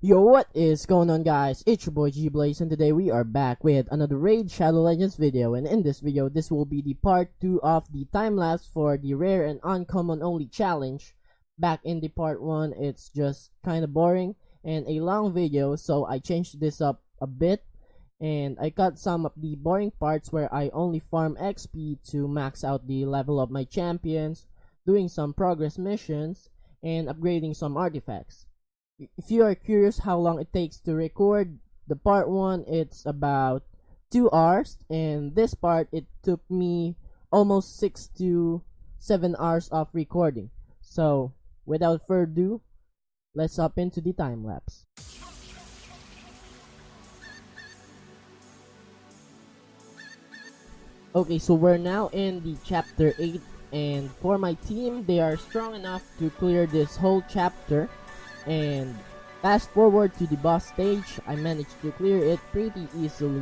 Yo, what is going on, guys? It's your boy G-Blaze, and today we are back with another Raid Shadow Legends video. And in this video, this will be the part 2 of the time-lapse for the Rare and Uncommon only challenge. Back in the part 1, it's just kinda boring and a long video, so I changed this up a bit. And I cut some of the boring parts where I only farm XP to max out the level of my champions, doing some progress missions, and upgrading some artifacts. If you are curious how long it takes to record the part 1, it's about 2 hours, and this part it took me almost 6 to 7 hours of recording. So without further ado, let's hop into the time lapse. Okay, so we're now in the chapter 8, and for my team, they are strong enough to clear this whole chapter. And fast forward to the boss stage, I managed to clear it pretty easily.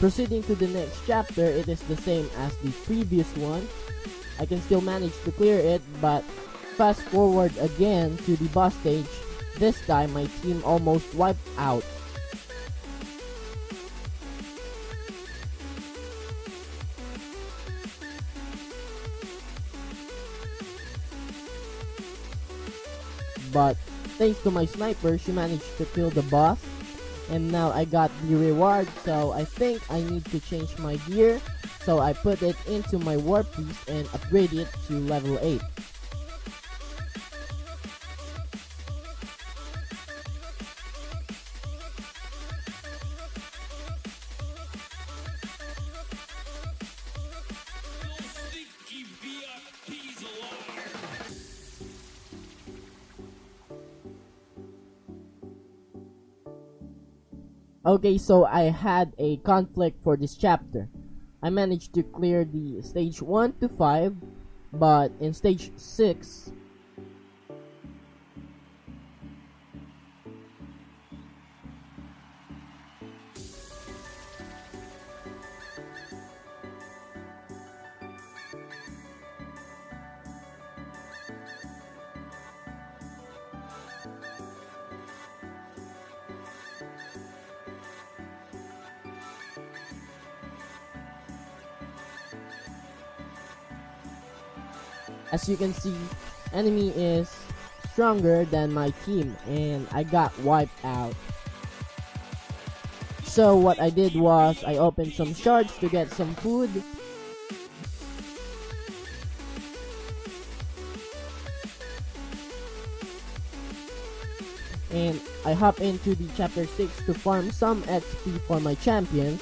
Proceeding to the next chapter, it is the same as the previous one. I can still manage to clear it, but fast forward again to the boss stage. This time my team almost wiped out. But thanks to my sniper, she managed to kill the boss. And now I got the reward, so I think I need to change my gear. So I put it into my war piece and upgrade it to level 8. Okay, so I had a conflict for this chapter. I managed to clear the stage 1 to 5, but in stage 6, as you can see, enemy is stronger than my team and I got wiped out. So what I did was I opened some shards to get some food. And I hop into the chapter 6 to farm some XP for my champions.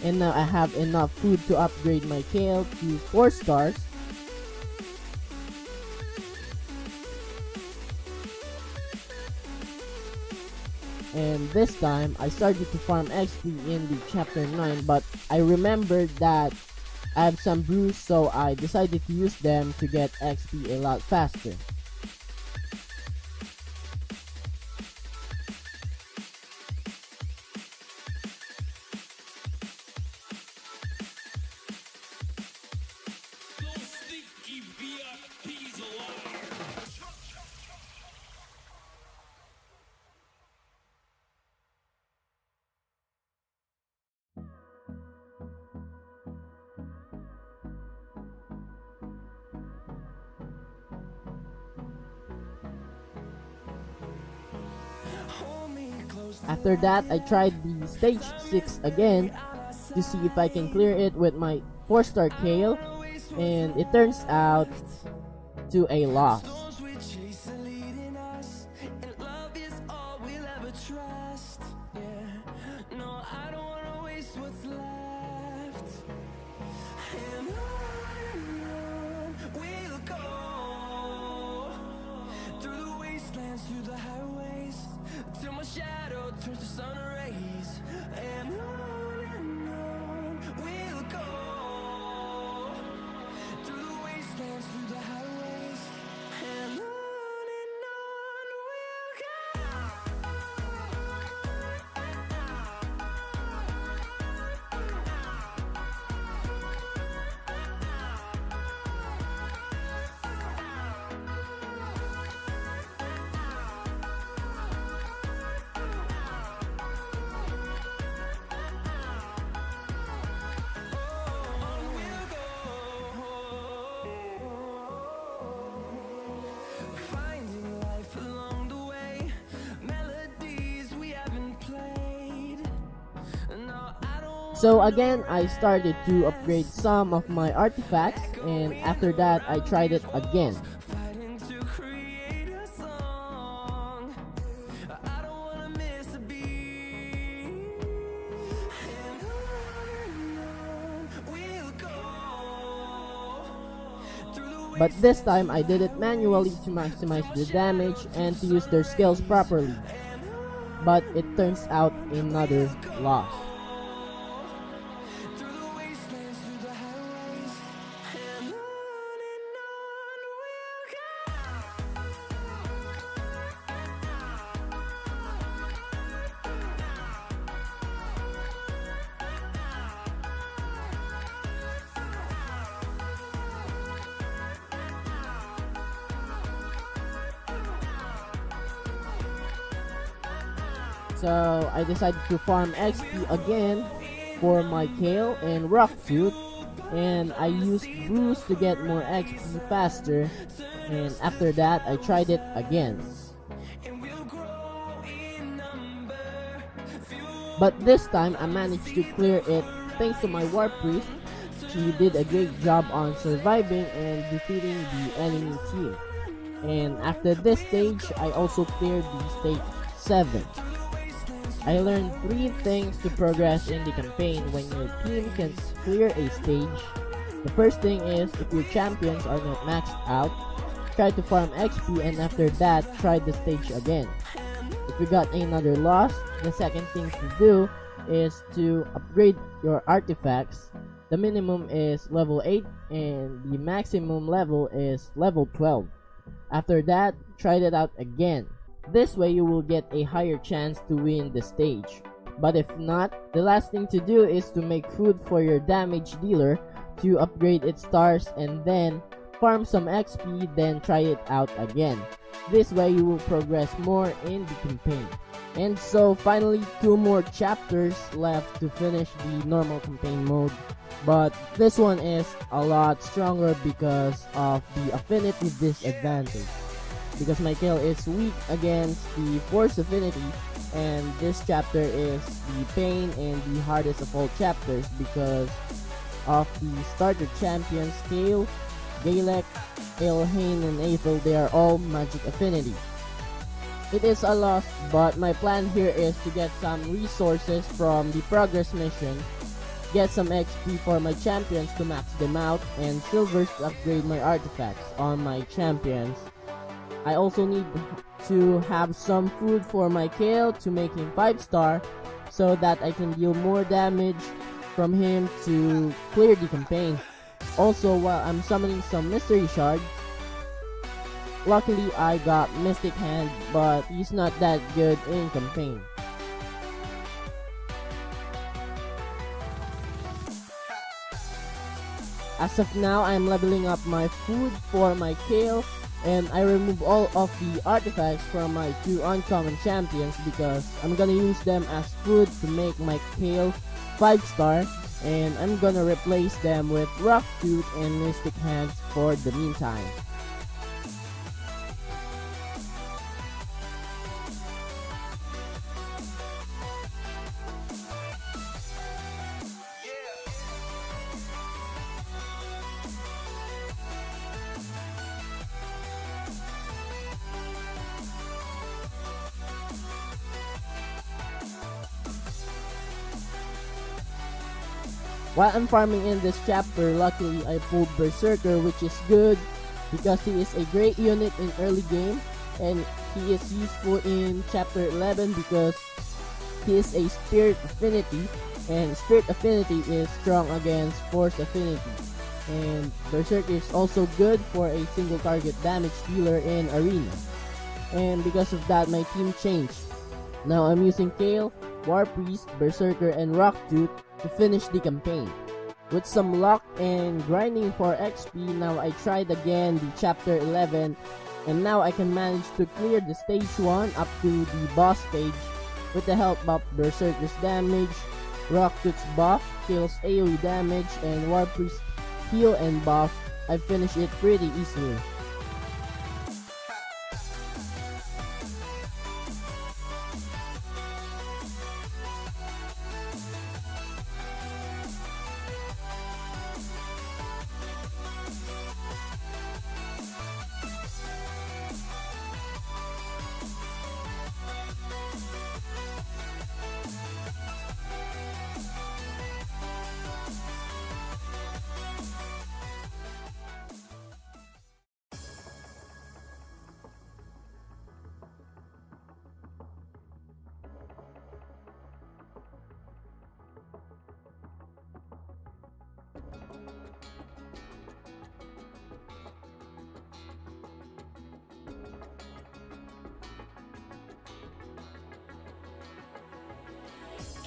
And now I have enough food to upgrade my kale to 4 stars. And this time I started to farm XP in the chapter 9, but I remembered that I have some brews, so I decided to use them to get XP a lot faster. After that, I tried the stage 6 again, to see if I can clear it with my 4-star Kale, and it turns out to a loss. Through the highways, till my shadow turns to sun rays, and on we'll go, through the wastelands, through the highways, and on we'll So again, I started to upgrade some of my artifacts, and after that I tried it again. fighting to create a song. I don't wanna miss a beat. And on we'll go. Through the But this time I did it manually to maximize the damage and to use their skills properly. But it turns out another loss. So I decided to farm XP again for my Kale and Rock Tooth, and I used Bruise to get more XP faster, and after that I tried it again. But this time I managed to clear it thanks to my War Priest. She did a great job on surviving and defeating the enemy team. And after this stage, I also cleared the stage 7. I learned 3 things to progress in the campaign when your team can clear a stage. The first thing is, if your champions are not maxed out, try to farm XP, and after that, try the stage again. If you got another loss, the second thing to do is to upgrade your artifacts. The minimum is level 8 and the maximum level is level 12. After that, try it out again. This way you will get a higher chance to win the stage. But if not, the last thing to do is to make food for your damage dealer to upgrade its stars, and then farm some XP, then try it out again. This way you will progress more in the campaign. And so finally, 2 more chapters left to finish the normal campaign mode. But this one is a lot stronger because of the affinity disadvantage. Because my Kale is weak against the Force affinity, and this chapter is the pain and the hardest of all chapters because of the starter champions Kale, Galek, Elhain, and Aethel. They are all magic affinity. It is a loss, but my plan here is to get some resources from the progress mission, get some XP for my champions to max them out, and silvers to upgrade my artifacts on my champions. I also need to have some food for my Kale to make him 5-star so that I can deal more damage from him to clear the campaign. Also, while I'm summoning some mystery shards, luckily I got Mystic Hand, but he's not that good in campaign. As of now, I'm leveling up my food for my Kale, and I remove all of the artifacts from my 2 uncommon champions because I'm gonna use them as food to make my Kale 5-star, and I'm gonna replace them with Rock Tooth and Mystic Hands for the meantime. While I'm farming in this chapter, luckily I pulled Berserker, which is good because he is a great unit in early game, and he is useful in chapter 11 because he is a Spirit Affinity, and Spirit Affinity is strong against Force Affinity. And Berserker is also good for a single target damage dealer in Arena. And because of that, my team changed. Now I'm using Kale, War Priest, Berserker, and Rocktooth to finish the campaign. With some luck and grinding for XP, now I tried again the chapter 11, and now I can manage to clear the stage 1 up to the boss stage with the help of Berserker's damage, Rocktooth's buff, Kale's AoE damage, and War Priest's heal and buff. I finished it pretty easily.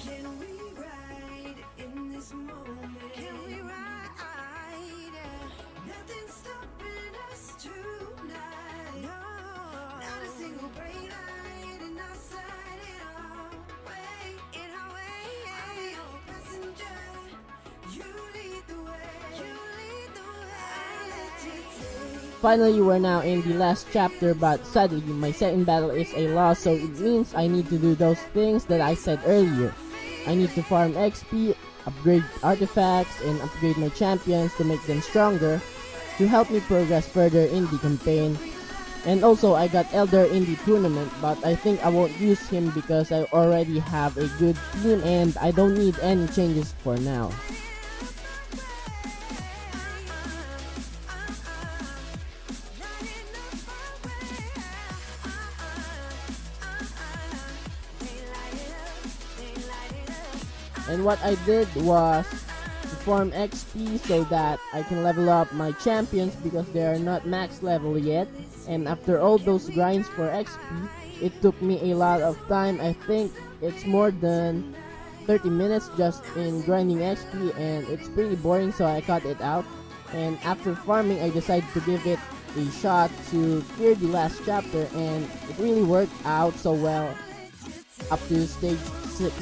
Can we ride in this moment? Can we ride? Nothing's stopping us tonight. No, not a single brake light in our sight at all. Way in our way, I'm your passenger. You lead the way. You lead the way. I'll let you take. Finally, we're now in the last chapter, but sadly, my second battle is a loss, so it means I need to do those things that I said earlier. I need to farm XP, upgrade artifacts, and upgrade my champions to make them stronger to help me progress further in the campaign. And also, I got Elder in the tournament, but I think I won't use him because I already have a good team and I don't need any changes for now. And what I did was to farm XP so that I can level up my champions because they are not max level yet. And after all those grinds for XP, it took me a lot of time. I think it's more than 30 minutes just in grinding XP, and it's pretty boring, so I cut it out. And after farming, I decided to give it a shot to clear the last chapter, and it really worked out so well up to stage 6.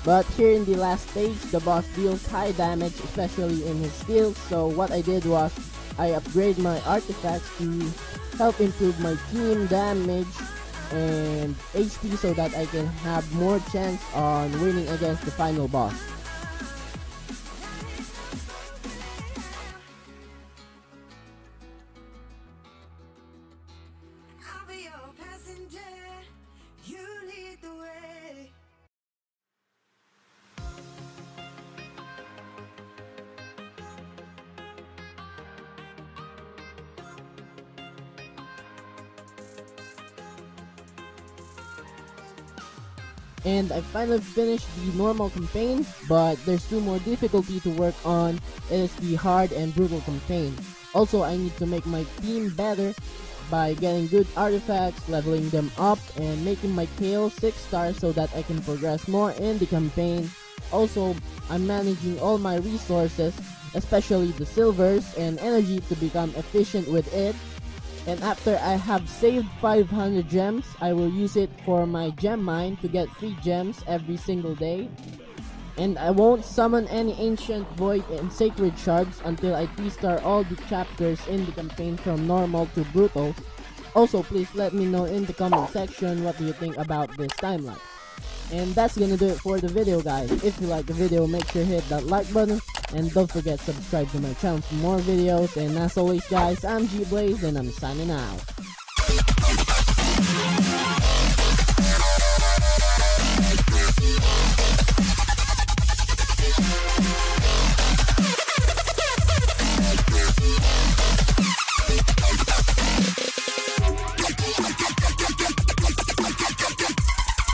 But here in the last stage, the boss deals high damage, especially in his skills, so what I did was I upgrade my artifacts to help improve my team damage and HP so that I can have more chance on winning against the final boss. I'll be your passenger. You lead the way. And I finally finished the normal campaign, but there's two more difficulty to work on. It is the hard and brutal campaign. Also, I need to make my team better by getting good artifacts, leveling them up, and making my KO 6 stars so that I can progress more in the campaign. Also, I'm managing all my resources, especially the silvers and energy, to become efficient with it. And after I have saved 500 gems, I will use it for my gem mine to get free gems every single day. And I won't summon any ancient, void, and sacred shards until I 3-star all the chapters in the campaign from normal to brutal. Also, please let me know in the comment section what do you think about this time lapse. And that's gonna do it for the video, guys. If you like the video, make sure to hit that like button, and don't forget to subscribe to my channel for more videos. And as always, guys, I'm G Blaze and I'm signing out.